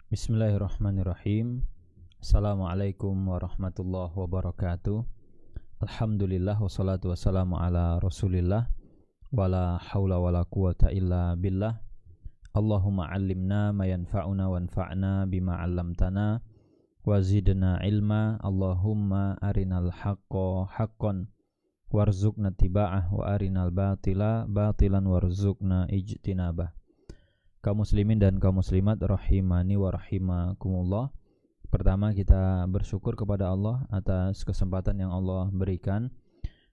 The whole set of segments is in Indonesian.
Bismillahirrahmanirrahim. Assalamualaikum warahmatullahi wabarakatuh. Alhamdulillah wassalatu wassalamu ala Rasulillah wala haula wala quwata illa billah. Allahumma 'allimna ma yanfa'una wanfa'na bima 'allamtana wa zidna ilma. Allahumma arinal haqqo haqqan warzuqna tiba'ah wa arinal batila batilan warzuqna ijtinabah. Kaum muslimin dan kaum muslimat rahimani wa rahimakumullah. Pertama, kita bersyukur kepada Allah atas kesempatan yang Allah berikan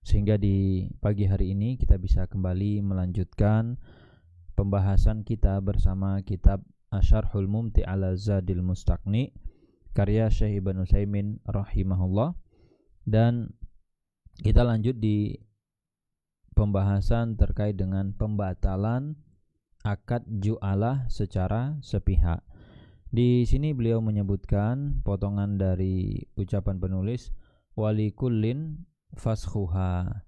sehingga di pagi hari ini kita bisa kembali melanjutkan pembahasan kita bersama kitab Asyarhul Mumti' ala Zadil Mustaqni karya Syekh Ibnu Utsaimin rahimahullah. Dan kita lanjut di pembahasan terkait dengan pembatalan akad ju'alah secara sepihak. Di sini beliau menyebutkan potongan dari ucapan penulis, walikullin faskhuha.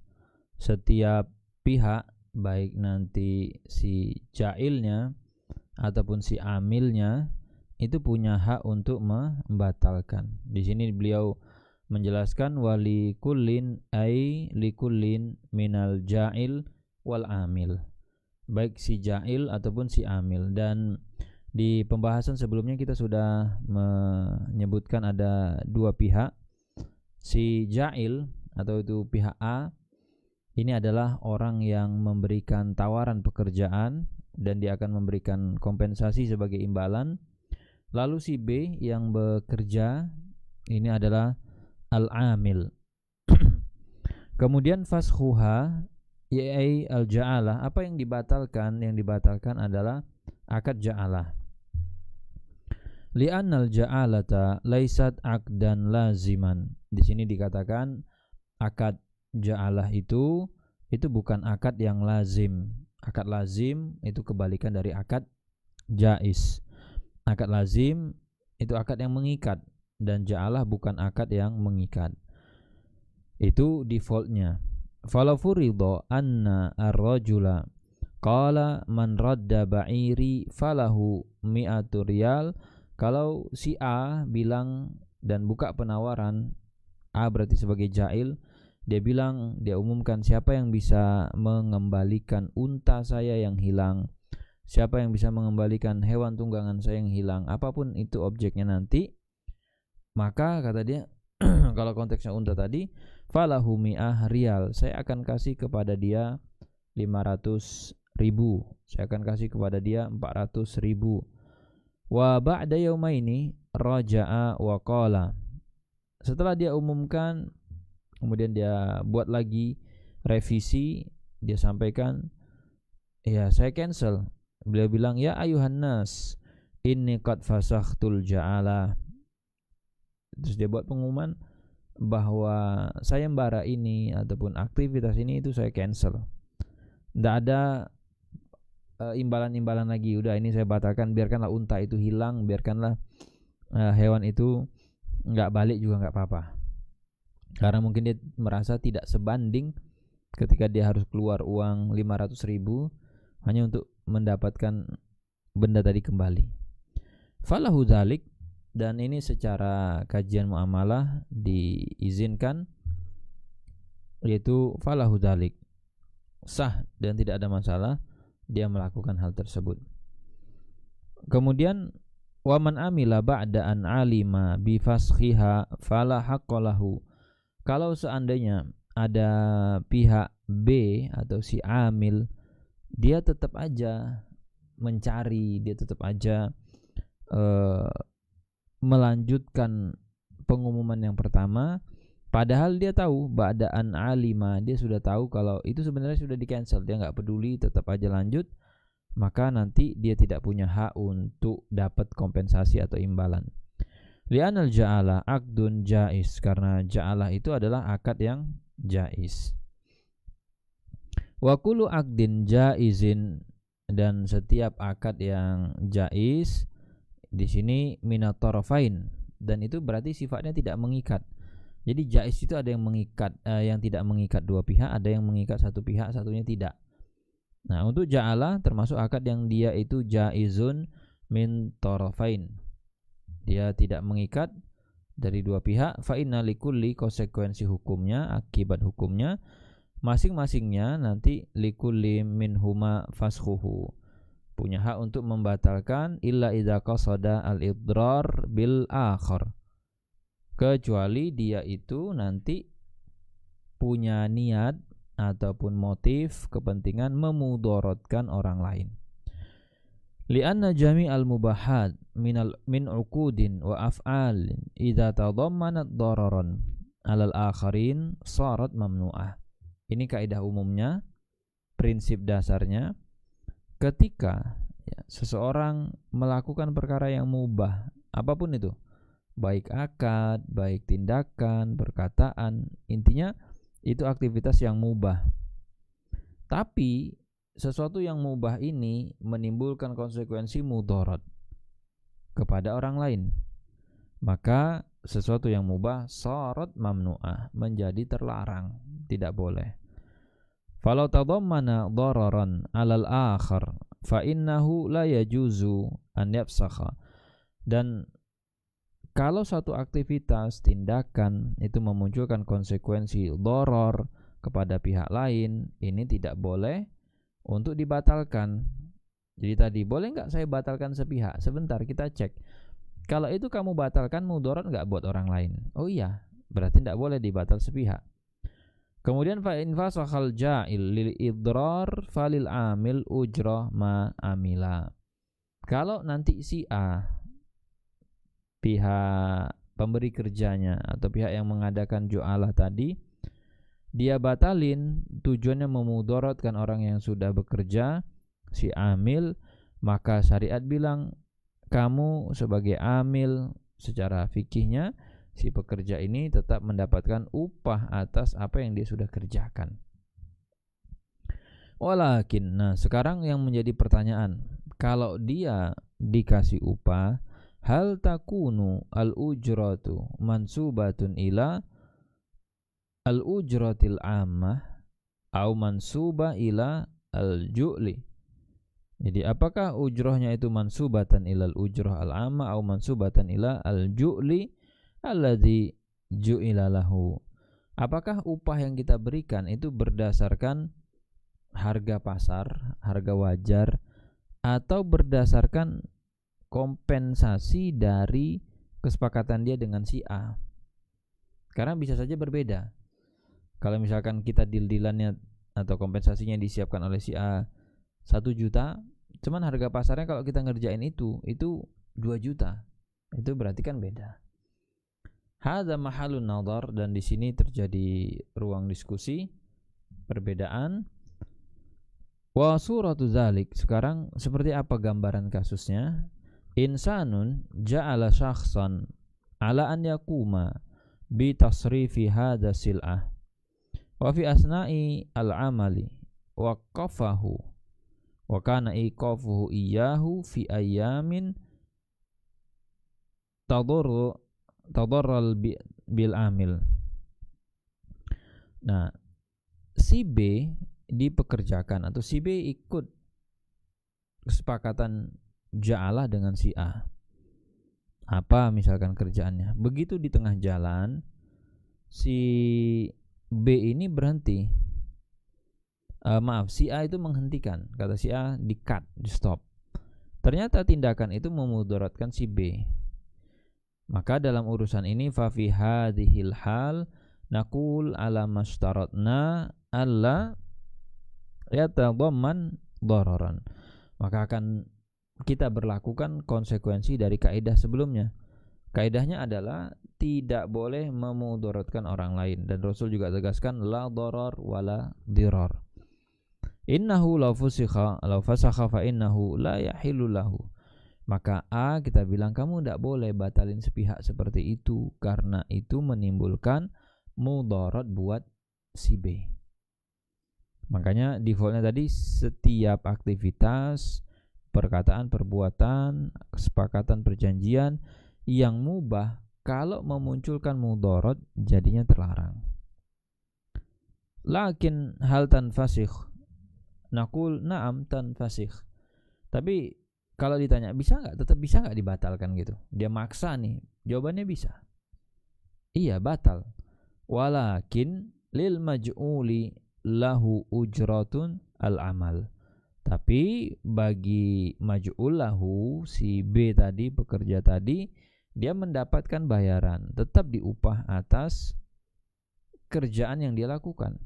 Setiap pihak, baik nanti si ja'ilnya ataupun si amilnya, itu punya hak untuk membatalkan. Di sini beliau menjelaskan walikullin ay likullin minal ja'il wal amil, baik si ja'il ataupun si amil. Dan di pembahasan sebelumnya kita sudah menyebutkan ada dua pihak. Si ja'il atau itu pihak A, ini adalah orang yang memberikan tawaran pekerjaan dan dia akan memberikan kompensasi sebagai imbalan. Lalu si B yang bekerja, ini adalah al-amil. Kemudian faskhuha yai al-ja'alah, apa yang dibatalkan? Yang dibatalkan adalah akad ja'alah. Li'annal ja'alata laisat aqdan laziman. Di sini dikatakan akad ja'alah itu bukan akad yang lazim. Akad lazim itu kebalikan dari akad jaiz. Akad lazim itu akad yang mengikat dan ja'alah bukan akad yang mengikat. Itu defaultnya. Falau furidha anna ar-rajula qala man radda ba'iri falahu mi'atu riyal. Kalau si A bilang dan buka penawaran, A berarti sebagai ja'il, dia bilang, dia umumkan, siapa yang bisa mengembalikan unta saya yang hilang, siapa yang bisa mengembalikan hewan tunggangan saya yang hilang, apapun itu objeknya nanti, maka kata dia kalau konteksnya unta tadi, falahu mi'ah riyal, saya akan kasih kepada dia 500.000, saya akan kasih kepada dia 400.000. Wa ba'da yaumaini raja'a wa qala, setelah dia umumkan kemudian dia buat lagi revisi, dia sampaikan, ya saya cancel. Beliau bilang, ya ayuhan nas inni qad fasakhtul ja'ala. Terus dia buat pengumuman bahwa sayembara ini ataupun aktivitas ini itu saya cancel. Tidak ada imbalan-imbalan lagi. Udah, ini saya batalkan. Biarkanlah unta itu hilang, biarkanlah hewan itu nggak balik juga nggak apa-apa. Karena mungkin dia merasa tidak sebanding ketika dia harus keluar uang 500.000 hanya untuk mendapatkan benda tadi kembali. Falahu dzalik, dan ini secara kajian muamalah diizinkan, yaitu falahu dzalik, sah dan tidak ada masalah dia melakukan hal tersebut. Kemudian waman amila ba'da an alima bi faskhiha fala haqqalahu. Kalau seandainya ada pihak B atau si amil, dia tetap aja mencari, dia tetap aja melanjutkan pengumuman yang pertama, padahal dia tahu ba'daan alima, dia sudah tahu kalau itu sebenarnya sudah di cancel, dia nggak peduli, tetap aja lanjut, maka nanti dia tidak punya hak untuk dapat kompensasi atau imbalan. Li'anal ja'ala aqdun jaiz, karena ja'alah itu adalah akad yang jaiz. Wa kullu aqdin jaizin, dan setiap akad yang jaiz di sini minat tarafain, dan itu berarti sifatnya tidak mengikat. Jadi jaiz itu ada yang mengikat, yang tidak mengikat dua pihak, ada yang mengikat satu pihak, satunya tidak. Nah, untuk ja'ala termasuk akad yang dia itu jaizun min tarafain. dia tidak mengikat dari dua pihak, fa inna likulli, konsekuensi hukumnya, akibat hukumnya, masing-masingnya nanti likulli minhuma faskhuhu, punya hak untuk membatalkan, illa idza qasada al-idrar bil akhar, kecuali dia itu nanti punya niat ataupun motif kepentingan memudorotkan orang lain. Lianna jami'al mubahat min uqudin wa af'alin idza tadammanat dararan 'alal akharin sarat mamnu'ah. Ini kaidah umumnya, prinsip dasarnya, ketika seseorang melakukan perkara yang mubah, apapun itu, baik akad, baik tindakan, perkataan, intinya itu aktivitas yang mubah. Tapi sesuatu yang mubah ini menimbulkan konsekuensi mudarat kepada orang lain, maka sesuatu yang mubah sarat mamnu'ah, menjadi terlarang, tidak boleh. Falau tadammana dararan 'alal akhar fa innahu la yajuzu an yafsakha. Dan kalau suatu aktivitas, tindakan itu memunculkan konsekuensi darar kepada pihak lain, ini tidak boleh untuk dibatalkan. Jadi tadi, boleh nggak saya batalkan sepihak? Sebentar, kita cek. Kalau itu kamu batalkan, mudarat nggak buat orang lain? Oh iya, berarti tidak boleh dibatal sepihak. Kemudian fa in fasakhal ja'il lil idrar falil amil ujrah ma amila. Kalau nanti si A, pihak pemberi kerjanya atau pihak yang mengadakan ju'alah tadi, dia batalin tujuannya memudaratkan orang yang sudah bekerja, si amil, maka syariat bilang kamu sebagai amil, secara fikihnya si pekerja ini tetap mendapatkan upah atas apa yang dia sudah kerjakan. Walakin, nah sekarang yang menjadi pertanyaan, kalau dia dikasih upah, hal takunu al-ujratu mansubatun ila al-ujratil ammah au mansuba ila al-ju'li. Jadi apakah ujrohnya itu mansubatan ila al-ujrah al-ammah au mansubatan ila al-ju'li alladzi ju'ila lahu. Apakah upah yang kita berikan itu berdasarkan harga pasar, harga wajar, atau berdasarkan kompensasi dari kesepakatan dia dengan si A? Karena bisa saja berbeda. Kalau misalkan kita deal-dealannya atau kompensasinya disiapkan oleh si A 1 juta, cuman harga pasarnya kalau kita ngerjain itu 2 juta. Itu berarti kan beda. Hadza mahalun nadhar, dan di sini terjadi ruang diskusi, perbedaan. Wa suratu dzalik, sekarang seperti apa gambaran kasusnya? Insanun ja'ala syakhsan ala an yaquma bi tasrifi hadza sil'ah wa fi asna'i al-amali waqafahu wa kana iqafuhu iyyahu fi ayyamin tadarral bil amil. Nah, si B dipekerjakan atau si B ikut kesepakatan ja'alah dengan si A. Apa misalkan kerjaannya? Begitu di tengah jalan si B ini berhenti. Si A itu menghentikan. Kata si A, di-cut, di-stop. Ternyata tindakan itu memudaratkan si B. Maka dalam urusan ini fa fi hadhil hal naqul ala mashtaratna alla yatadamman dararan. Maka akan kita berlakukan konsekuensi dari kaidah sebelumnya. Kaidahnya adalah tidak boleh memudaratkan orang lain, dan Rasul juga tegaskan la darar wala dirar. Innahu law fasakha fa innahu la yahillu lahu. Maka A, kita bilang kamu tidak boleh batalin sepihak seperti itu, karena itu menimbulkan mudarat buat si B. Makanya defaultnya tadi, setiap aktivitas, perkataan, perbuatan, kesepakatan, perjanjian yang mubah, kalau memunculkan mudarat jadinya terlarang. Lakin hal tanfasikh, naqul na'am tanfasikh. Tapi Kalau ditanya bisa nggak, tetap bisa nggak dibatalkan gitu. Dia maksa nih, jawabannya bisa. Iya batal. Walakin lil maj'uli lahu ujratun al amal. Tapi bagi maj'ul lahu, si B tadi, pekerja tadi, dia mendapatkan bayaran, tetap diupah atas kerjaan yang dia lakukan.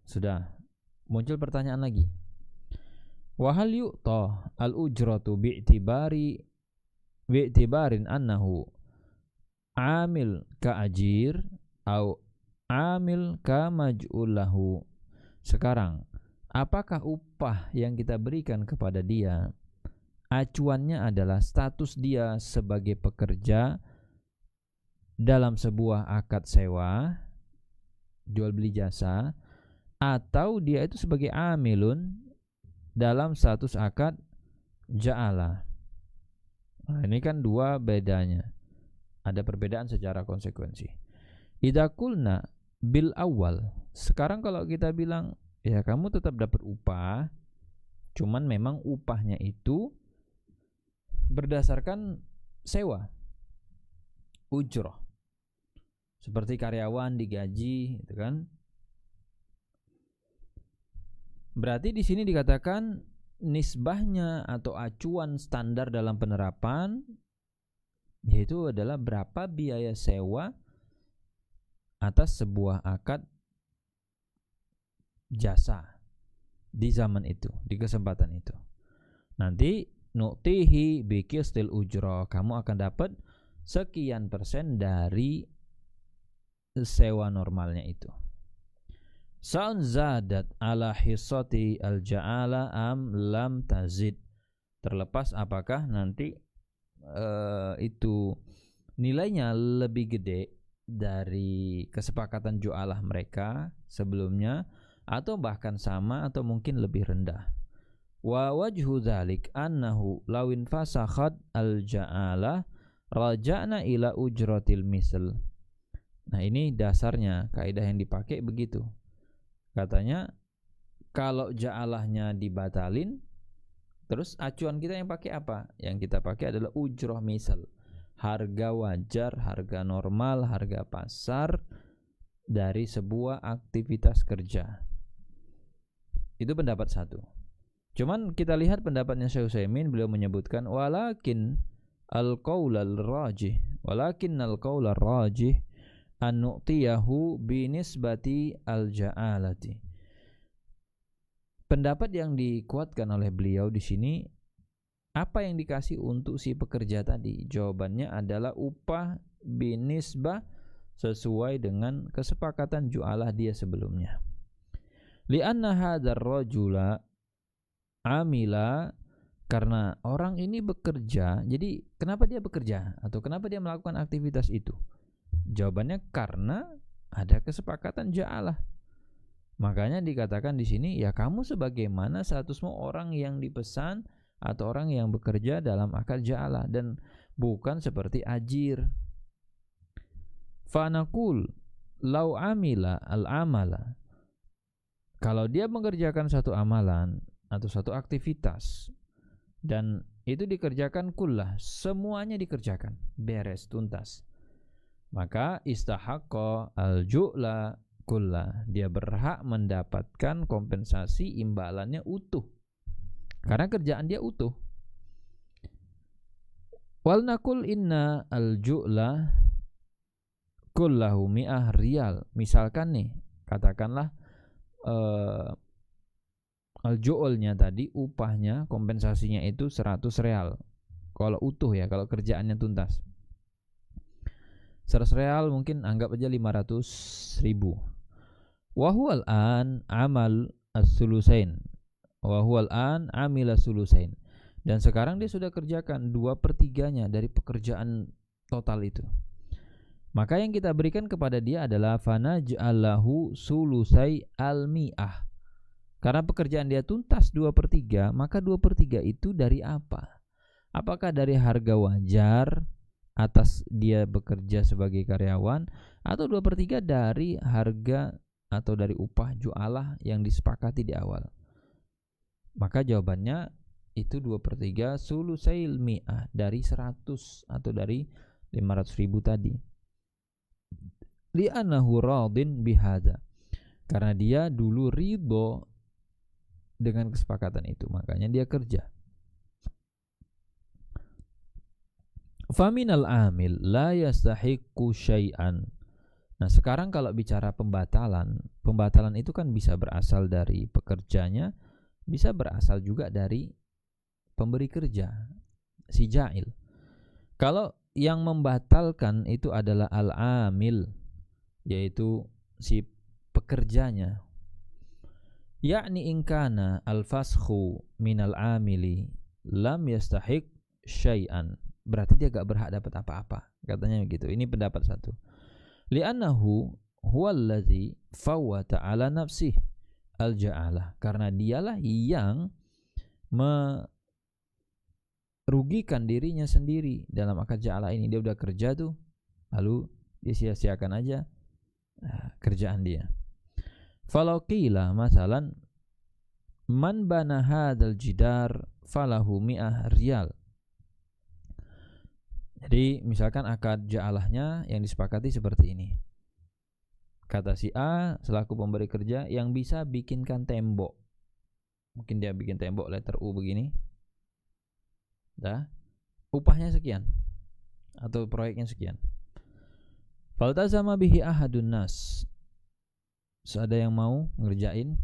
Sudah muncul pertanyaan lagi. Wahal yu'ta al-ujratu bi'tibarin annahu amil ka ajir au amil ka maj'ulahu. Sekarang, apakah upah yang kita berikan kepada dia acuannya adalah status dia sebagai pekerja dalam sebuah akad sewa, jual beli jasa, atau dia itu sebagai amilun dalam status akad ja'alah. Nah, ini kan dua bedanya. Ada perbedaan secara konsekuensi. Idza qulna bil awal. Sekarang kalau kita bilang ya kamu tetap dapat upah, cuman memang upahnya itu berdasarkan sewa, ujrah. Seperti karyawan digaji, gitu kan? Berarti di sini dikatakan nisbahnya atau acuan standar dalam penerapan yaitu adalah berapa biaya sewa atas sebuah akad jasa di zaman itu, di kesempatan itu. Nanti nu'tihi bikistil ujrah, kamu akan dapat sekian persen dari sewa normalnya itu. Sa'un zadat ala hissati al-ja'ala am lam tazid. Terlepas apakah nanti itu nilainya lebih gede dari kesepakatan ju'alah mereka sebelumnya, atau bahkan sama atau mungkin lebih rendah. Wa wajhu dzalik annahu lawin fasakhat al-ja'ala raja'na ila ujratil misl. Nah, ini dasarnya kaidah yang dipakai begitu. Katanya kalau ja'alahnya dibatalin, terus acuan kita yang pakai apa? Yang kita pakai adalah ujrah misal, harga wajar, harga normal, harga pasar dari sebuah aktivitas kerja. Itu pendapat satu. Cuman kita lihat pendapatnya Syekh Utsaimin, beliau menyebutkan walakin al-qaul al-rajih an nu'tiyahu binisbati al-ja'alati. Pendapat yang dikuatkan oleh beliau di sini, apa yang dikasih untuk si pekerja tadi? Jawabannya adalah upah binisbah sesuai dengan kesepakatan ju'alah dia sebelumnya. Li'anna hadzal rajula amila, karena orang ini bekerja. Jadi kenapa dia bekerja atau kenapa dia melakukan aktivitas itu? Jawabannya karena ada kesepakatan ja'alah. Makanya dikatakan di sini ya kamu sebagaimana statusmu orang yang dipesan atau orang yang bekerja dalam akad ja'alah, dan bukan seperti ajir. Fanaqul lau amila al-amala, kalau dia mengerjakan satu amalan atau satu aktivitas dan itu dikerjakan kullah, semuanya dikerjakan beres tuntas, maka istahaqqa al-ju'la kullah, dia berhak mendapatkan kompensasi imbalannya utuh karena kerjaan dia utuh. Wal naqul inna al-ju'la kullahu mi'ah riyal. Misalkan nih, katakanlah al-ju'ulnya tadi, upahnya, kompensasinya itu 100 real kalau utuh ya, kalau kerjaannya tuntas. 100 real mungkin anggap aja 500 ribu. Wahual an amal as-sulusain, wahual an amila sulusain, dan sekarang dia sudah kerjakan 2/3-nya dari pekerjaan total itu. Maka yang kita berikan kepada dia adalah fanaj'alahu sulusai al-mi'ah. Karena pekerjaan dia tuntas 2/3, maka 2/3 itu dari apa? Apakah dari harga wajar atas dia bekerja sebagai karyawan, atau 2/3 dari harga atau dari upah ju'alah yang disepakati di awal? Maka jawabannya itu 2/3 sulusail mi'ah dari 100 atau dari 500.000 tadi. Li'annahu radin bihadza, karena dia dulu ridho dengan kesepakatan itu, makanya dia kerja. Faminal amil la yastahiqqu syai'an. Nah, sekarang kalau bicara pembatalan itu kan bisa berasal dari pekerjanya, bisa berasal juga dari pemberi kerja, si ja'il. Kalau yang membatalkan itu adalah al-amil, yaitu si pekerjanya. Yakni ingkana al-faskhu minal amili lam yastahiq syai'an, berarti dia gak berhak dapat apa-apa, katanya begitu. Ini pendapat satu. Li'annahu huwallazi fawwata ala nafsih al-ja'alah, karena dialah yang merugikan dirinya sendiri dalam akad ja'alah ini. Dia udah kerja tuh, lalu dia sia-siakan aja kerjaan dia. Falau qila masalan man bana hadzal jidar falahu mi'ah riyal. Jadi misalkan akad ja'alahnya yang disepakati seperti ini. Kata si A selaku pemberi kerja yang bisa bikinkan tembok. Mungkin dia bikin tembok letter U begini. Dah. Upahnya sekian atau proyeknya sekian. Faltazama bihi ahadun nas. So, ada yang mau ngerjain.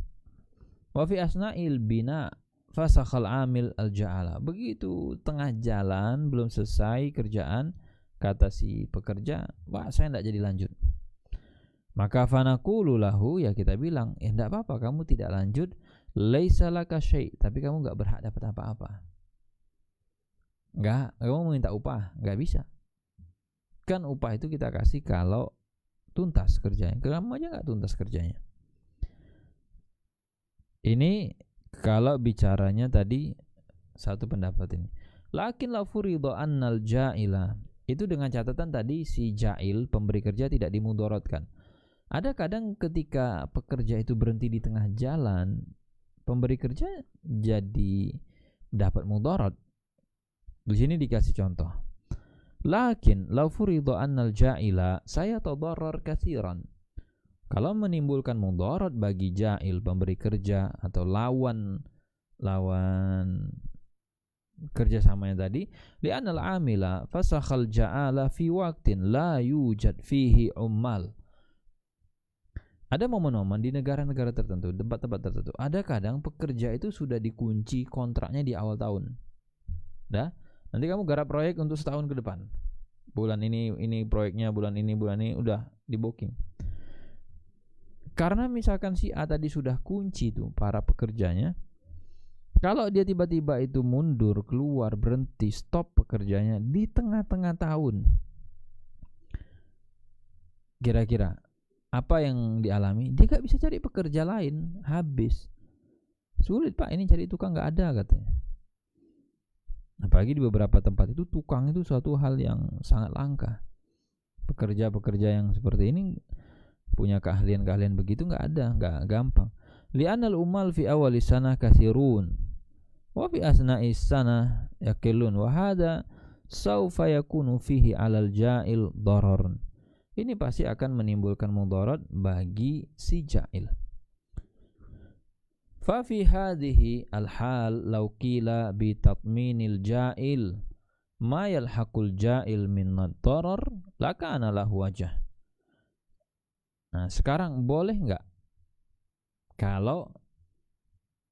Wa fi asna'il bina fasakhal amil al-ja'ala. Begitu tengah jalan belum selesai kerjaan, kata si pekerja, "Wah, saya enggak jadi lanjut." Maka fanaqulu lahu, ya kita bilang, "Ya enggak apa-apa, kamu tidak lanjut, laisa laka syai', tapi kamu enggak berhak dapat apa-apa." Enggak, kamu minta upah, enggak bisa. Kan upah itu kita kasih kalau tuntas kerjanya. Kamu aja enggak tuntas kerjanya. Ini kalau bicaranya tadi satu pendapat ini. Lakin la furidu annal ja'ila, itu dengan catatan tadi si ja'il pemberi kerja tidak dimudorotkan. Ada kadang ketika pekerja itu berhenti di tengah jalan, pemberi kerja jadi dapat mudorot. Di sini dikasih contoh. Lakin la furidu annal ja'ila saya tadarrar katsiran. Kalau menimbulkan mudarat bagi ja'il pemberi kerja atau lawan kerjasamanya tadi, li'anal amila fasakhal ja'ala fi waqtin la yujad fihi ummal. Ada momen-momen di negara-negara tertentu, tempat-tempat tertentu, ada kadang pekerja itu sudah dikunci kontraknya di awal tahun. Dah, nanti kamu garap proyek untuk setahun ke depan. Bulan ini proyeknya, bulan ini udah di booking. Karena misalkan si A tadi sudah kunci tuh para pekerjanya, kalau dia tiba-tiba itu mundur, keluar, berhenti, stop pekerjanya di tengah-tengah tahun, kira-kira apa yang dialami? Dia gak bisa cari pekerja lain, habis. Sulit Pak, ini cari tukang gak ada katanya. Apalagi di beberapa tempat itu tukang itu suatu hal yang sangat langka. Pekerja-pekerja yang seperti ini punya keahlian-keahlian begitu nggak ada, nggak gampang. Li'anal umal fi awali sana kasirun wa fi asna'is sana yakilun wa hadha saufa yakunu fihi 'alal ja'il dararun. Ini pasti akan menimbulkan mudarat bagi si ja'il. Fa fi hadhihi al-hal law qila bi tatminil ja'il ma yalhaqul ja'il min ad-darar lakana lahu wajh. Nah, sekarang boleh enggak kalau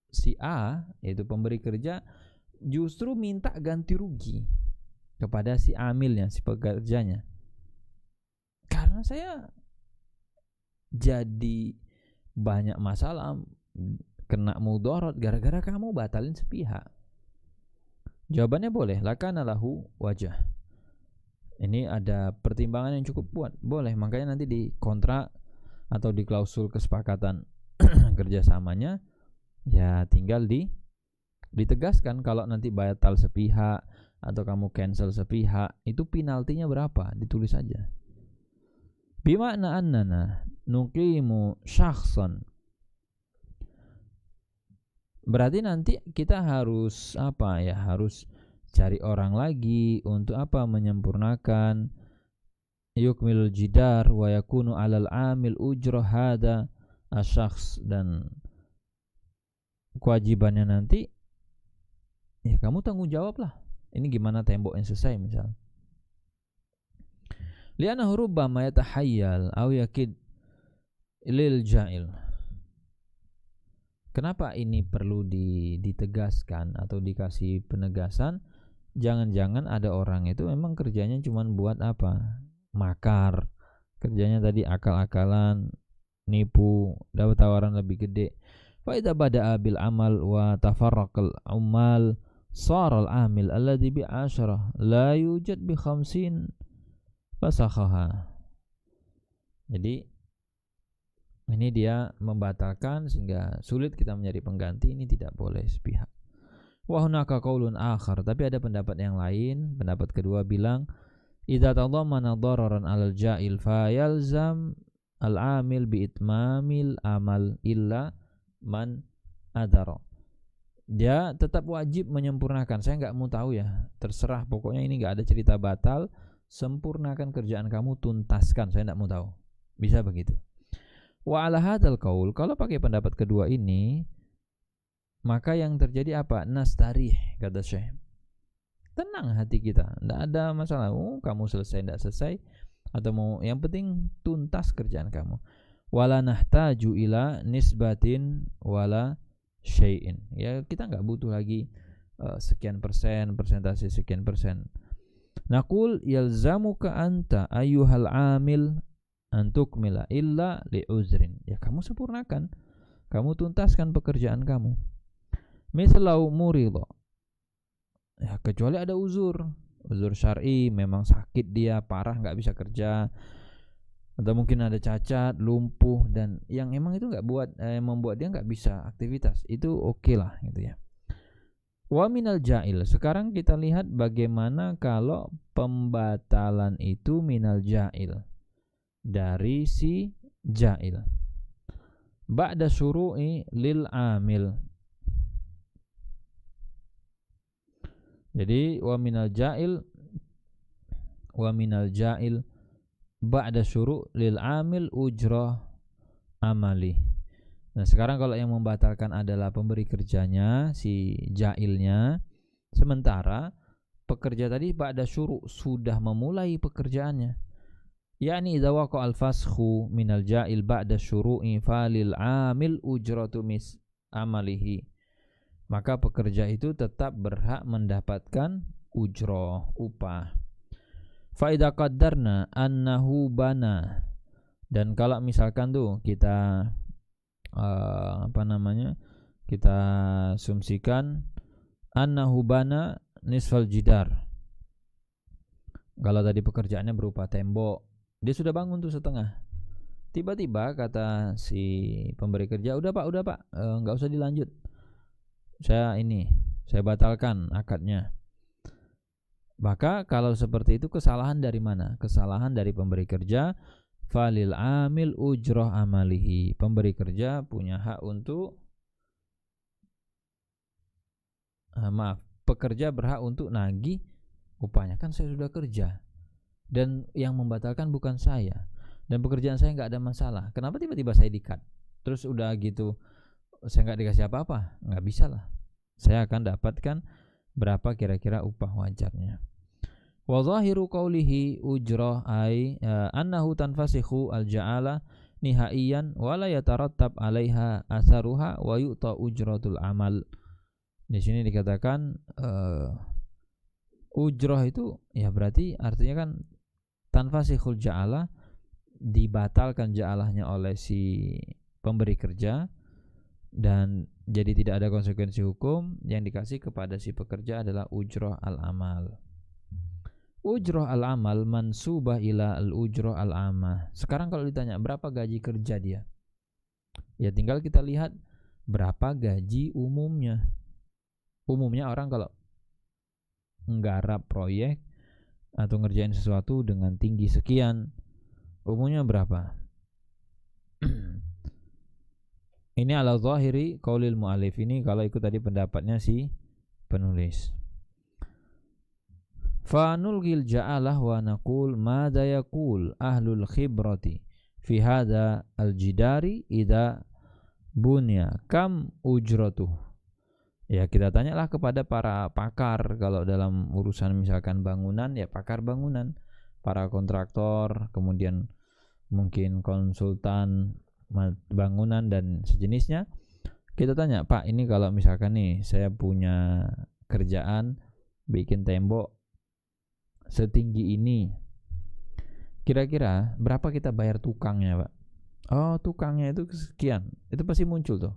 si A, yaitu pemberi kerja, justru minta ganti rugi kepada si amilnya, si pekerjanya. Karena saya jadi banyak masalah, kena mudarat gara-gara kamu batalin sepihak. Jawabannya boleh, lakana lahu wajah. Ini ada pertimbangan yang cukup kuat, boleh. Makanya nanti di kontrak atau di klausul kesepakatan kerjasamanya ya tinggal ditegaskan kalau nanti batal sepihak atau kamu cancel sepihak, itu penaltinya berapa, ditulis aja. Bima'na annana nuqimu syakhsan Berarti nanti kita harus apa ya? Harus cari orang lagi untuk apa? Menyempurnakan yukmilul jidar wa yakunu 'alal 'amil ujrah hada asyakhs, dan kewajibannya nanti ya kamu tanggung jawab lah. Ini gimana tembok yang selesai misal. Li'annahu rubbama yatahayyal aw yakid lil ja'il. Kenapa ini perlu ditegaskan atau dikasih penegasan? Jangan-jangan ada orang itu memang kerjanya cuma buat apa? Makar. Kerjanya tadi akal-akalan, nipu, dapat tawaran lebih gede. Fa idza bada'a bil amal wa tafarraqal ummal sara al amil alladhi bi 'asharah la yujad bi 50 fasakhaha. Jadi ini dia membatalkan sehingga sulit kita mencari pengganti. Ini tidak boleh sepihak. Wa hunaka qaulun akhar, tapi ada pendapat yang lain. Pendapat kedua bilang idza tadammana dararan 'alal ja'il fa yalzam al-'amil bi itmamil amal illa man adara. Dia tetap wajib menyempurnakan. Saya enggak mau tahu ya, terserah, pokoknya ini enggak ada cerita batal. Sempurnakan kerjaan kamu, tuntaskan, saya enggak mau tahu. Bisa begitu. Wa ala hadzal qaul, kalau pakai pendapat kedua ini, maka yang terjadi apa? Nastarih, kata Syekh. Tenang hati kita, tidak ada masalah. Kamu selesai tidak selesai, atau mau, yang penting tuntas kerjaan kamu. Wala nahtaju ila nisbatin wala syai'in. Ya, kita enggak butuh lagi sekian persen, persentase sekian persen. Naqul yalzamuka anta ayyuhal amil antukmila illa li'uzrin. Ya kamu sempurnakan, kamu tuntaskan pekerjaan kamu. Mislau muridho, ya kecuali ada uzur syar'i, memang sakit dia parah nggak bisa kerja, atau mungkin ada cacat, lumpuh, dan yang emang itu nggak membuat dia nggak bisa aktivitas, itu oke lah gitu ya. Wa minal ja'il, sekarang kita lihat bagaimana kalau pembatalan itu minal ja'il, dari si ja'il. Ba'da syuru'i lil amil. Jadi wa minal ja'il ba'da syuru' lil amil ujrah amali. Nah, sekarang kalau yang membatalkan adalah pemberi kerjanya, si ja'ilnya, sementara pekerja tadi ba'da syuru' sudah memulai pekerjaannya. Yani idza waqa al-fasxu minal ja'il ba'da syuru'i falil 'amil ujratu mis amalihi. Maka pekerja itu tetap berhak mendapatkan ujrah, upah. Fa idza qaddarna annahu bana, dan kalau misalkan tuh kita kita asumsikan annahu bana nisfal jidar. Kalau tadi pekerjaannya berupa tembok, dia sudah bangun tuh setengah. Tiba-tiba kata si pemberi kerja, udah pak, nggak usah dilanjut. Saya batalkan akadnya. Maka kalau seperti itu kesalahan dari mana? Kesalahan dari pemberi kerja. Falil amil ujroh amalihi. Pemberi kerja punya hak untuk pekerja berhak untuk nagih upahnya. Kan saya sudah kerja, dan yang membatalkan bukan saya, dan pekerjaan saya nggak ada masalah. Kenapa tiba-tiba saya di-cut? Terus udah gitu saya nggak dikasih apa-apa? Nggak bisa lah. Saya akan dapatkan berapa kira-kira upah wajarnya. Wa zahiru qawlihi ujrah ay annahu tanfasikhu al-ja'ala nihaiyan wa la yatarattab 'alaiha atharuha wa yu'ta ujratul amal. Di sini dikatakan ujrah itu ya berarti artinya kan tanfasikhul ja'ala, dibatalkan ja'alahnya oleh si pemberi kerja, dan jadi tidak ada konsekuensi hukum. Yang dikasih kepada si pekerja adalah ujrah al-amal. Ujrah al-amal mansubah ila al-ujrah al-amah. Sekarang kalau ditanya berapa gaji kerja dia, ya tinggal kita lihat berapa gaji umumnya. Umumnya orang kalau nggarap proyek atau ngerjain sesuatu dengan tinggi sekian, umumnya berapa? Ini ala zahiri qaulil mu'allif, ini kalau ikut tadi pendapatnya si penulis. Fa nulghil ja'alah wa naqul madza yaqul ahlul khibrati fi hadza al-jidari idza bunya kam ujratuh. Ya, kita tanyalah kepada para pakar kalau dalam urusan misalkan bangunan, ya pakar bangunan, para kontraktor, kemudian mungkin konsultan bangunan dan sejenisnya. Kita tanya, Pak, ini kalau misalkan nih saya punya kerjaan bikin tembok setinggi ini, kira-kira berapa kita bayar tukangnya, Pak? Oh, tukangnya itu sekian. Itu pasti muncul tuh,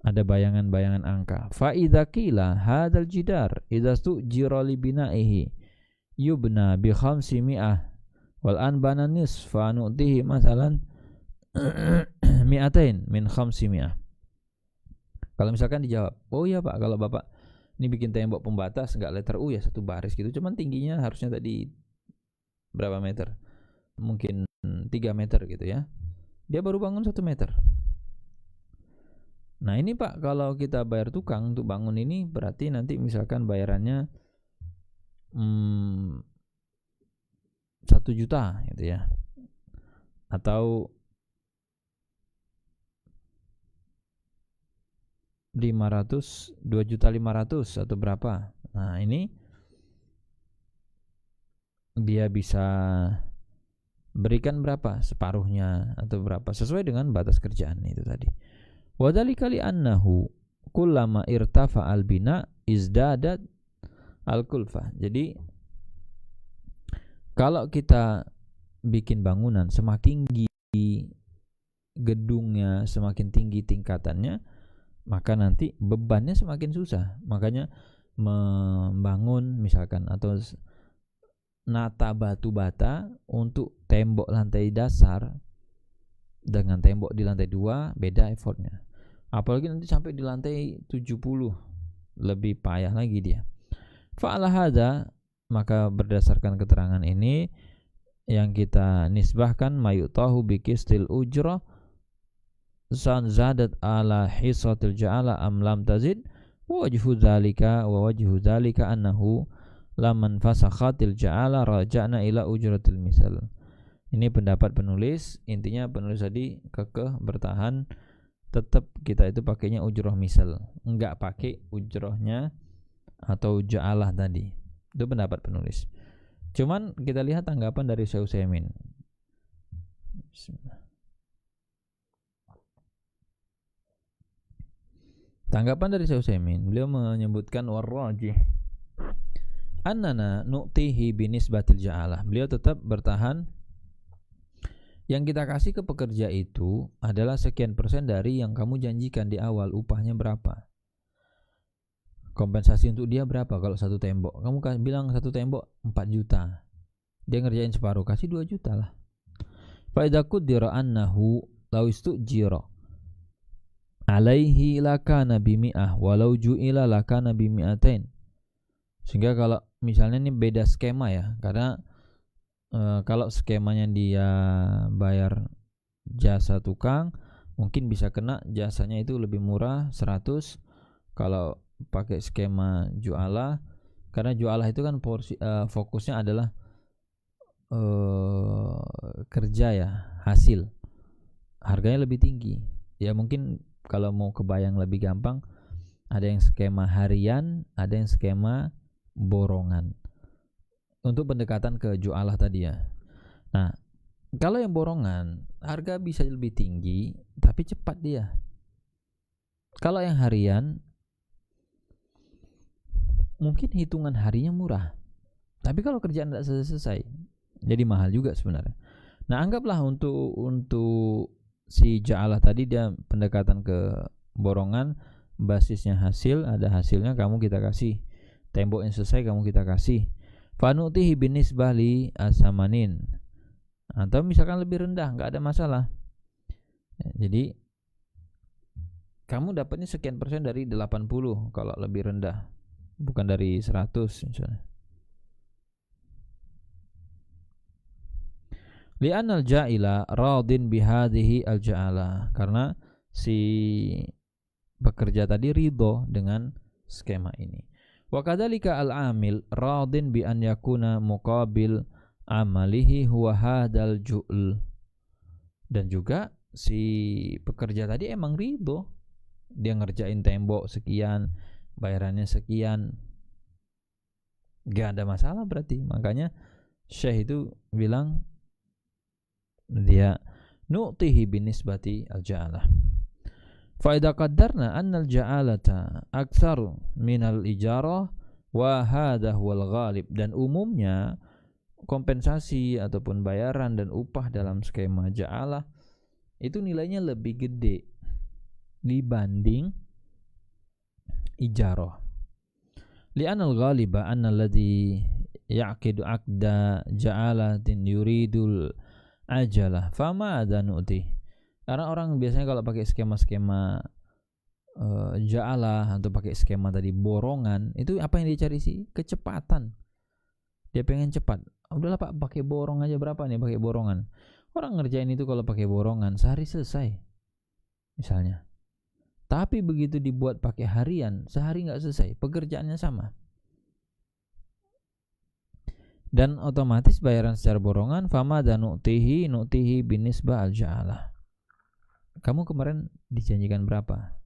ada bayangan-bayangan angka. Fa idza qila hadzal jidar idza stujira li bina'ihi yubna bi 500 wal an bana nisfa nu'tihi masalan 200 min 500. Kalau misalkan dijawab, oh iya Pak, kalau Bapak ini bikin tembok pembatas enggak letter U ya, satu baris gitu, cuman tingginya harusnya tadi berapa meter, mungkin 3 meter gitu ya, dia baru bangun 1 meter. Nah ini Pak, kalau kita bayar tukang untuk bangun ini berarti nanti misalkan bayarannya 1 juta gitu ya, atau 2.500.000 atau berapa. Nah ini dia bisa berikan berapa, separuhnya atau berapa, sesuai dengan batas kerjaan itu tadi. Wadhalika li annahu kullama irtafa al-bina izdadat al-kulfah. Jadi kalau kita bikin bangunan semakin tinggi gedungnya, semakin tinggi tingkatannya, maka nanti bebannya semakin susah. Makanya membangun misalkan atau nata batu bata untuk tembok lantai dasar dengan tembok di lantai 2 beda effortnya. Apalagi nanti sampai di lantai 70, lebih payah lagi dia. Fa'ala hadza, maka berdasarkan keterangan ini yang kita nisbahkan mayutahu bikistil ujrah san zadat ala hisatil ja'ala am lam tazid wa wajhu dzalika annahu laman fasakhatil ja'ala raja'na ila ujratil misal. Ini pendapat penulis, intinya penulis tadi kekeh bertahan tetap kita itu pakainya ujroh misal, enggak pakai ujrohnya atau ja'alah tadi. Itu pendapat penulis. Cuman kita lihat tanggapan dari Syekh Utsaimin. Tanggapan dari Syekh Utsaimin, beliau menyebutkan warrajih annana nu'tihi binisbatil ja'alah. Beliau tetap bertahan yang kita kasih ke pekerja itu adalah sekian persen dari yang kamu janjikan di awal. Upahnya berapa, kompensasi untuk dia berapa. Kalau satu tembok kamu bilang satu tembok 4 juta, dia ngerjain separuh, kasih 2 juta lah. Fa idza qaddara annahu law istujira alaihi lakana bimi'ah walau ju'ila lakana bimi'atain. Sehingga kalau misalnya ini beda skema ya, karena kalau skemanya dia bayar jasa tukang, mungkin bisa kena jasanya itu lebih murah 100. Kalau pakai skema jualah, karena jualah itu kan fokusnya adalah kerja ya, hasil, harganya lebih tinggi ya. Mungkin kalau mau kebayang lebih gampang, ada yang skema harian, ada yang skema borongan untuk pendekatan ke jualah tadi ya. Nah, kalau yang borongan harga bisa lebih tinggi tapi cepat dia. Kalau yang harian mungkin hitungan harinya murah, tapi kalau kerjaan tidak selesai jadi mahal juga sebenarnya. Nah, anggaplah untuk si ja'alah tadi dia pendekatan ke borongan, basisnya hasil, ada hasilnya kamu kita kasih, tembok yang selesai kamu kita kasih. Fanutihi binisbah li asamanin, atau misalkan lebih rendah, nggak ada masalah ya, jadi kamu dapatnya sekian persen dari 80 kalau lebih rendah, bukan dari 100 misalnya. Li'anal ja'ila radin bihadhihi al-ja'ala, karena si pekerja tadi ridho dengan skema ini. Wa kadzalika al-amil radin bi an yakuna muqabil amalihi huwa hadal ju'l. Dan juga si pekerja tadi emang ridho, dia ngerjain tembok sekian, bayarannya sekian, gak ada masalah berarti. Makanya Syekh itu bilang dia nu'tihi binisbati al-ja'alah. Fa idza qaddarna anna al-ja'alata aktsaru min al-ijarah wa hadha huwal ghalib. Dan umumnya kompensasi ataupun bayaran dan upah dalam skema ja'alah itu nilainya lebih gede dibanding ijarah. Li'anna al-ghaliba anna alladhi ya'qidu 'aqda ja'alatin yuridul ajalah fama ada nu'ti. Karena orang biasanya kalau pakai skema-skema ja'alah atau pakai skema tadi borongan, itu apa yang dicari sih? Kecepatan. Dia pengen cepat. Udahlah Pak, pakai borong aja, berapa nih pakai borongan. Orang ngerjain itu kalau pakai borongan sehari selesai misalnya. Tapi begitu dibuat pakai harian, sehari nggak selesai, pekerjaannya sama. Dan otomatis bayaran secara borongan. Fama dan nu'tihi binisbah al-ja'alah. Kamu kemarin dijanjikan berapa?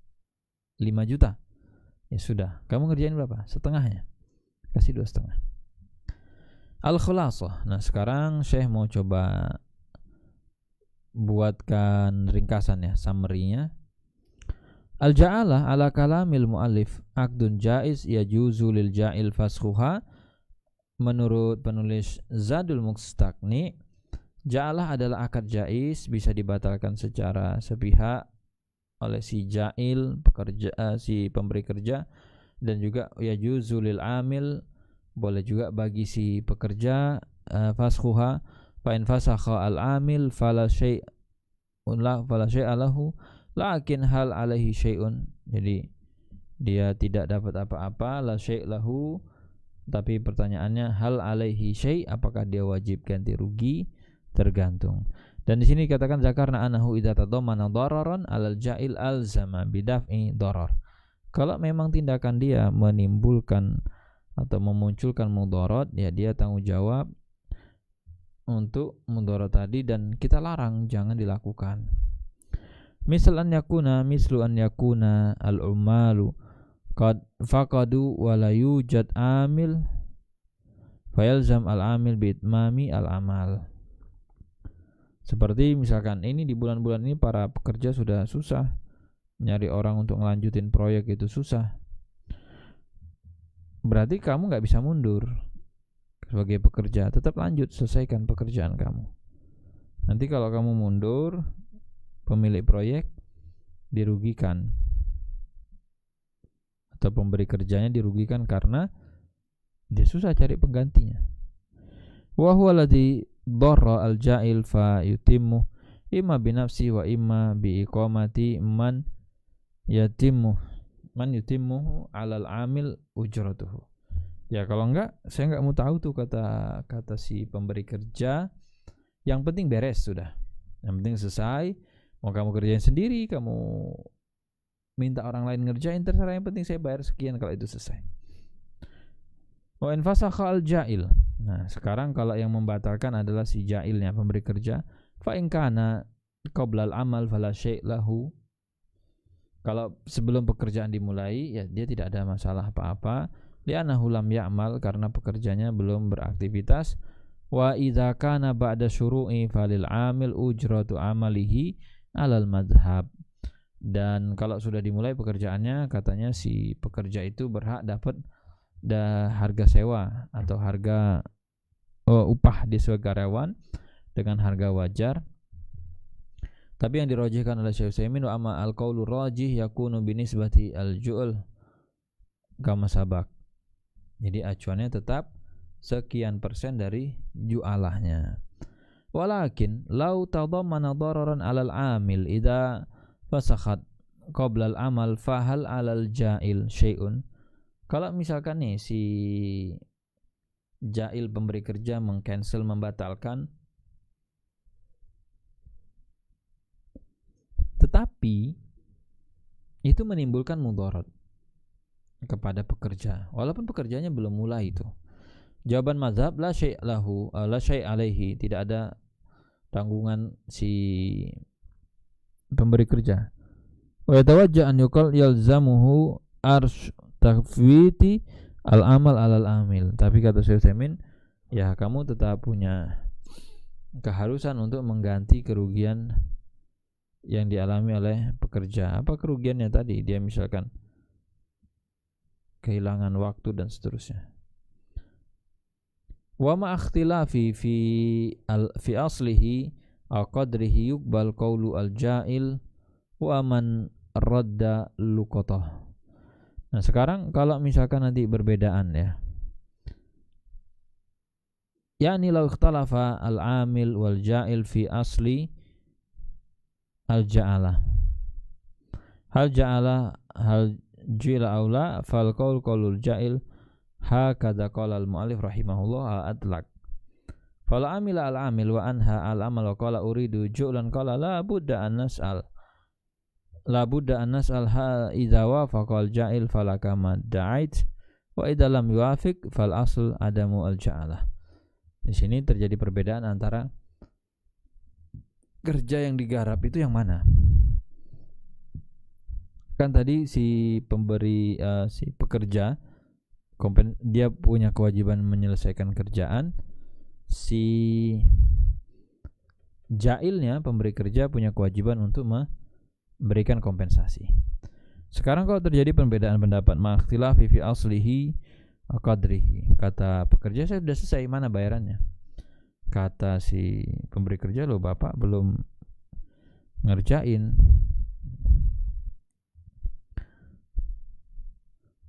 5 juta. Ya sudah, kamu ngerjain berapa? Setengahnya. Kasih 2,5. Al-khulasah. Nah sekarang Syekh mau coba buatkan ringkasan ya, summary-nya. Al-ja'alah ala kalamil mu'allif aqdun jaiz yajuzu lil ja'il fashuha. Menurut penulis Zadul Mustaqni, ja'alah adalah akad jaiz, bisa dibatalkan secara sepihak oleh si ja'il, si pemberi kerja, dan juga yajuzu lil amil, boleh juga bagi si pekerja. Fashuha fa in fasakha al amil fala syai'a lahu lakin hal alaihi syai'un. Jadi dia tidak dapat apa-apa, la syai' lahu, tapi pertanyaannya hal alaihi syai', apakah dia wajib ganti rugi? Tergantung. Dan di sini dikatakan zakarna anahu idza tadammana dararan alal ja'il alzama bidaf'i darar. Kalau memang tindakan dia menimbulkan atau memunculkan mudarat, ya dia tanggung jawab untuk mudarat tadi, dan kita larang jangan dilakukan. Mislu an yakuna al-ummalu qad faqadu wa la yujad amil fayalzam al-amil bi'itmami al-amal. Seperti misalkan ini di bulan-bulan ini para pekerja sudah susah, nyari orang untuk ngelanjutin proyek itu susah. Berarti kamu gak bisa mundur sebagai pekerja, tetap lanjut, selesaikan pekerjaan kamu. Nanti kalau kamu mundur, pemilik proyek dirugikan atau pemberi kerjanya dirugikan karena dia susah cari penggantinya. Wa huwa alladhi darra al-ja'il fa yutimmu imma bi nafsi wa imma bi iqamati man yutimmu 'alal 'amil ujratuhu. Ya kalau enggak, saya enggak mau tahu tuh kata si pemberi kerja. Yang penting beres sudah. Yang penting selesai. Mau kamu kerjain sendiri, kamu minta orang lain ngerjain, terserah, yang penting saya bayar sekian kalau itu selesai. Wa in fasakha al-ja'il. Nah, sekarang kalau yang membatalkan adalah si ja'ilnya, pemberi kerja. Fa in kana qabla al-amal fala syai' lahu. Kalau sebelum pekerjaan dimulai, ya dia tidak ada masalah apa-apa. Li'annahu lam ya'mal, karena pekerjanya belum beraktivitas. Wa idza kana ba'da syuru'i falil 'amil ujratu 'amalihi 'alal madhhab. Dan kalau sudah dimulai pekerjaannya, katanya si pekerja itu berhak dapat harga sewa atau harga upah dia sebagai karyawan dengan harga wajar. Tapi yang dirajihkan oleh Syekh Utsaimin, wa amma al-qaulu rajih yakunu binisbati al-ju'l kama sabak. Jadi acuannya tetap sekian persen dari ju'alahnya. Walakin law tadammana dararan 'alal 'amil idza fasakhat qabla al-amal fahal 'alal ja'il syai'un. Kalau misalkan nih si ja'il pemberi kerja meng-cancel, membatalkan, tetapi itu menimbulkan mudarat kepada pekerja walaupun pekerjanya belum mulai itu. Jawaban mazhab la syai' lahu la syai' alaihi, tidak ada tanggungan si pemberi kerja. Wa yatawajja an yuqal yalzamuhu arsh tafwiti al-amal alal amil. Tapi kata Syekh Utsaimin, ya kamu tetap punya keharusan untuk mengganti kerugian yang dialami oleh pekerja. Apa kerugiannya tadi? Dia misalkan kehilangan waktu dan seterusnya. Wa ma ikhtilafi fi aslihi aw qadrihi yuqbal qawlu al-ja'il wa man radda luqatah. Nah, sekarang kalau misalkan nanti berbedaan ya. Yani law ikhtalafa al-amil wal ja'il fi asli al-ja'ala. Hal ja'ala hal jila aula fal qaul qaulul ja'il hakadha qala al-mu'allif rahimahullah al-atlaq. Fal amila al-amil wa anha al-amal wa qala uridu ju'lan qala la budda an nas'al. La budda an nas'al ha idza wafaqa al-ja'il falaka ma da'ait wa idza lam yuwafiq fal asl adamu al-ja'alah. Di sini terjadi perbedaan antara kerja yang digarap itu yang mana. Kan tadi si pemberi si pekerja dia punya kewajiban menyelesaikan kerjaan, si jailnya pemberi kerja punya kewajiban untuk memberikan kompensasi. Sekarang kalau terjadi perbedaan pendapat, makhtilafi fi aslihi qadrihi, kata pekerja saya sudah selesai, mana bayarannya? Kata si pemberi kerja, loh bapak belum ngerjain.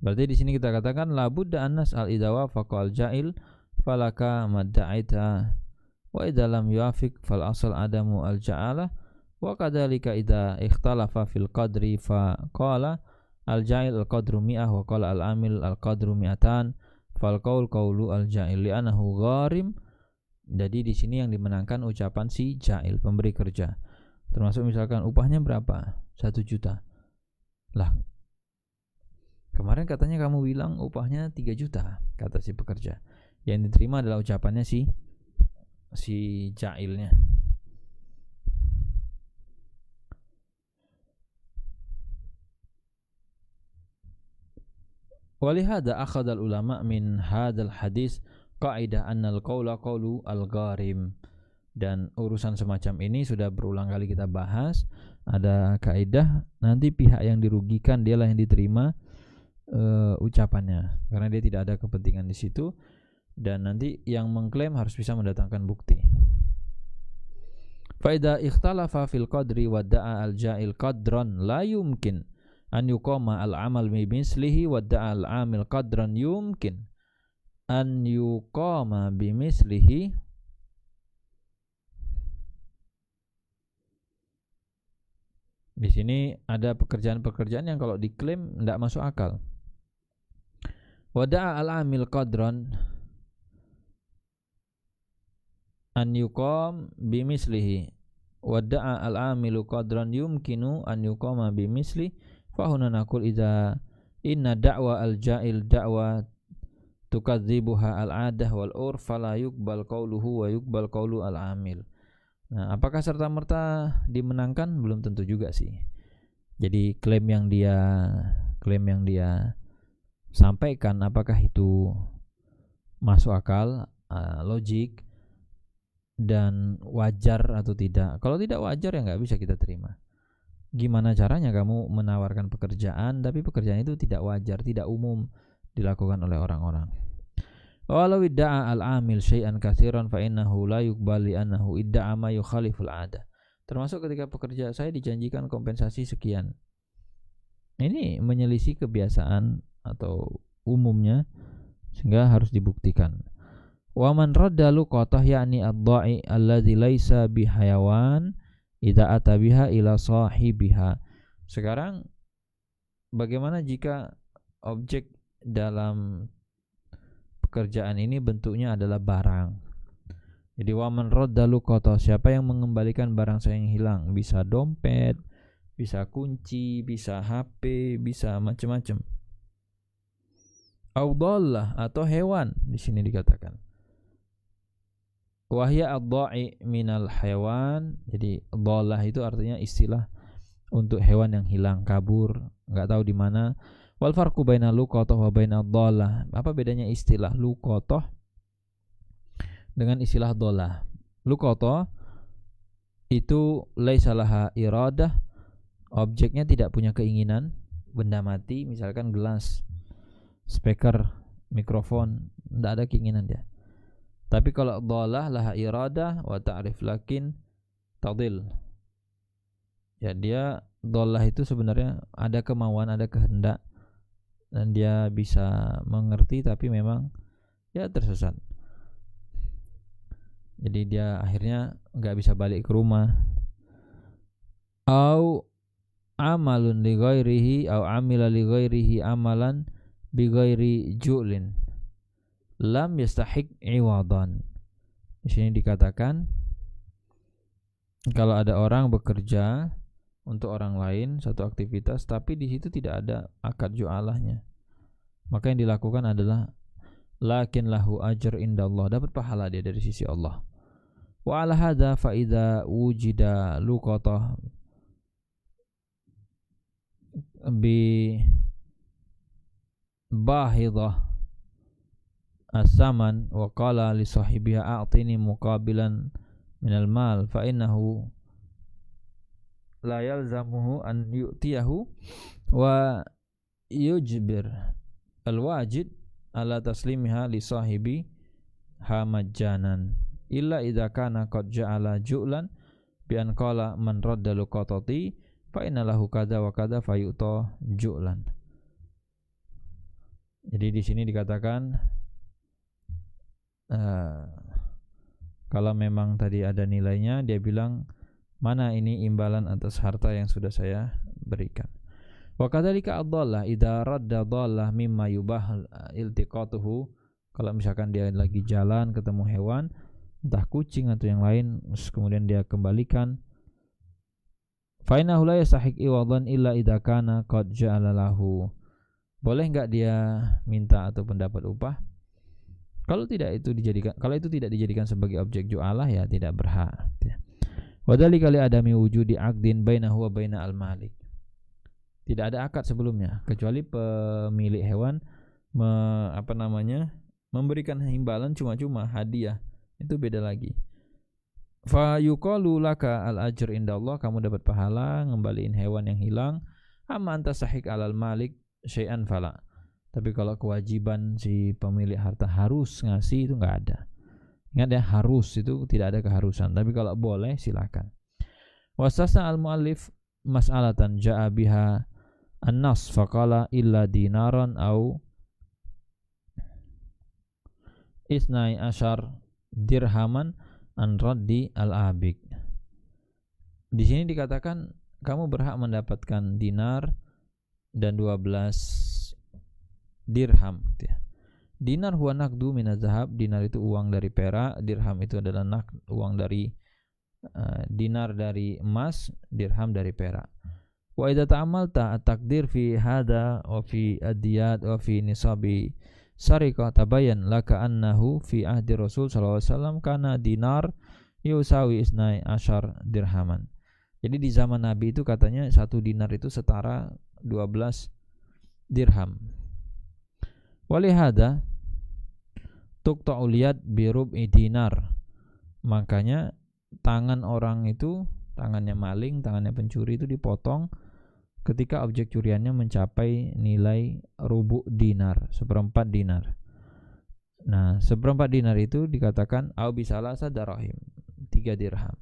Berarti di sini kita katakan la budda annas al idawa faqal ja'il falaka madda'ita wa idza lam yuwafiq fal asal adamu al ja'ala wa kadzalika idza ikhtalafa fil qadri fa qala al ja'il al qadru mi'ah wa qala al amil al qadru mi'atan fal qaul qaulu al ja'il li'annahu gharim. Jadi di sini yang dimenangkan ucapan si ja'il pemberi kerja. Termasuk misalkan upahnya berapa? 1 juta. Lah, kemarin katanya kamu bilang upahnya 3 juta, kata si pekerja. Yang diterima adalah ucapannya si ja'ilnya. Walihada akhadal ulama min hadal hadis qaidah annal qawla qawlu al-gharim. Dan urusan semacam ini sudah berulang kali kita bahas. Ada kaidah, nanti pihak yang dirugikan dialah yang diterima ucapannya, karena dia tidak ada kepentingan di situ, dan nanti yang mengklaim harus bisa mendatangkan bukti. Fa idza ikhtalafa fil qadri wa da'a al-ja'il qadran la yumkin an yuqama al-amal bi mislihi wa da'a al-amil qadran yumkin an yuqama bi mislihi. Di sini ada pekerjaan-pekerjaan yang kalau diklaim tidak masuk akal. Wada'a al-amil qadran an yuqam bimislihi wada'a al-amilu qadran yumkinu an yuqama bimisli fa huna naqul idza inna da'wa al-ja'il da'wa tukadzibuha al-'adah wal urf fala yuqbal qawluhu wa yuqbal qawlu al-amil. Nah, apakah serta-merta dimenangkan? Belum tentu juga sih. Jadi klaim yang dia sampaikan apakah itu masuk akal, logik dan wajar atau tidak. Kalau tidak wajar ya nggak bisa kita terima. Gimana caranya kamu menawarkan pekerjaan tapi pekerjaan itu tidak wajar, tidak umum dilakukan oleh orang-orang. Walau idda'a al-amil syai'an katsiran fa innahu la yuqbal li annahu idda'a ma yukhaliful 'adah. Termasuk ketika pekerja saya dijanjikan kompensasi sekian. Ini menyelisih kebiasaan atau umumnya sehingga harus dibuktikan. Wa man radda luqatah yakni ad-dha'i alladzi laisa bihayawan idza ata biha ila sahibiha. Sekarang bagaimana jika objek dalam pekerjaan ini bentuknya adalah barang? Jadi wa man radda luqatah, siapa yang mengembalikan barang saya yang hilang, bisa dompet, bisa kunci, bisa HP, bisa macam-macam. Au dhallah, atau hewan di sini dikatakan. Wahya ad-dha'i minal hewan. Jadi dhallah itu artinya istilah untuk hewan yang hilang, kabur, enggak tahu di mana. Wal farqu baina luqatah wa baina dhallah. Apa bedanya istilah luqatah dengan istilah dhallah? Luqatah itu laisa laha iradah, objeknya tidak punya keinginan, benda mati, misalkan gelas, speaker, mikrofon, tidak ada keinginan dia. Tapi kalau dhalah laha iradah wa ta'rif lakin tadil. Ya, dia dhalah itu sebenarnya ada kemauan, ada kehendak, dan dia bisa mengerti tapi memang ya tersesat. Jadi dia akhirnya enggak bisa balik ke rumah. Au amalun li ghairihi au amila li ghairihi amalan bi ghairi ju'lin lam yastahiq iwadan. Di sini dikatakan kalau ada orang bekerja untuk orang lain satu aktivitas tapi di situ tidak ada akad ju'alahnya, maka yang dilakukan adalah lakin lahu ajr indallah, dapat pahala dia dari sisi Allah. Wa ala hadza fa idza wujida luqatah bi bahidah as-saman wa qala li sahibiha a'tini muqabilan minal mal fa innahu la yalzamuhu an yu'tiyahu wa yujbir al-wajid ala taslimiha li sahibi hamajjanan illa idza kana qad ja'ala ju'lan bi an qala man radda luqatati fa inna lahu kadza wa kadza fayuta ju'lan. Jadi di sini dikatakan kalau memang tadi ada nilainya, dia bilang mana ini imbalan atas harta yang sudah saya berikan. Wa kadzalika ad-dhallah idza radda dhallah mimma yubah iltiqatuhu. Kalau misalkan dia lagi jalan ketemu hewan, entah kucing atau yang lain, kemudian dia kembalikan, fa innahu la yastahiq iwadan illa idza kana qad ja'ala lahu. Boleh enggak dia minta atau pendapat upah? Kalau itu tidak dijadikan sebagai objek ju'alah, ya tidak berhak. Wadhalika li adami wujudi aqdin bainahu wa baina al-malik. Tidak ada akad sebelumnya kecuali pemilik hewan memberikan imbalan cuma-cuma, hadiah. Itu beda lagi. Fa yuqalu laka al-ajr indallah, kamu dapat pahala ngembaliin hewan yang hilang. Amma anta sahik alal malik syai'an fala. Tapi kalau kewajiban si pemilik harta harus ngasih, itu enggak ada. Ingat ya, harus itu tidak ada keharusan. Tapi kalau boleh silakan. Wasasna al-muallif mas'alatan ja'a biha an-nas faqala illa dinaran au isnai asyar dirhaman an raddi al-abik. Di sini dikatakan kamu berhak mendapatkan dinar dan 12 dirham. Dinar huwa naqdu minaz zahab, dinar itu uang dari perak, dirham itu adalah uang dari dinar dari emas, dirham dari perak. Wa idza ta'amalta at-taqdir fi hada wa fi adiyat wa fi nisabi sariqah tabayyan laka annahu fi ahdi Rasul sallallahu alaihi wasallam kana dinar yusawi isnai asyar dirhaman. Jadi di zaman Nabi itu katanya satu dinar itu setara 12 dirham. Walihada tuqta'ul yad bi rub'i dinar. Makanya tangan orang itu, tangannya maling, tangannya pencuri itu dipotong ketika objek curiannya mencapai nilai rubu' dinar, seperempat dinar. Nah, seperempat dinar itu dikatakan au bisalasa darahim, 3 dirham.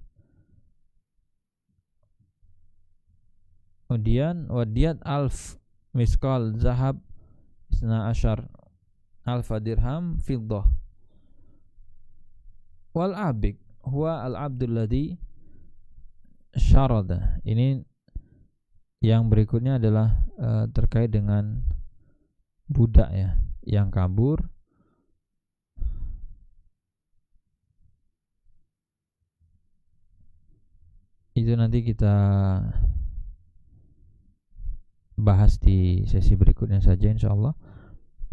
Kemudian wadiyat alf miskal zahab isna asyar alfa dirham fiddah. Wal abik huwa al abdul ladhi syarada. Ini yang berikutnya adalah terkait dengan budak ya, yang kabur. Itu nanti kita bahas di sesi berikutnya saja insyaallah,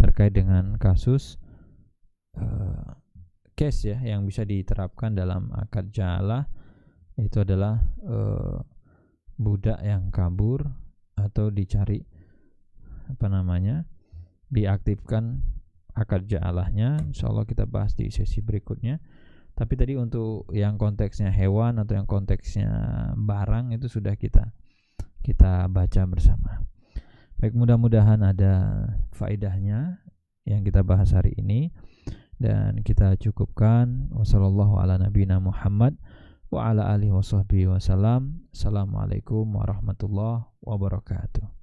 terkait dengan kasus case ya yang bisa diterapkan dalam akad ja'alah, itu adalah budak yang kabur atau dicari diaktifkan akad ja'alahnya. Insyaallah kita bahas di sesi berikutnya. Tapi tadi untuk yang konteksnya hewan atau yang konteksnya barang itu sudah kita baca bersama. Baik, mudah-mudahan ada faedahnya yang kita bahas hari ini, dan kita cukupkan. Wassallallahu ala nabiyina Muhammad wa ala alihi washabbihi wasallam. Assalamualaikum warahmatullahi wabarakatuh.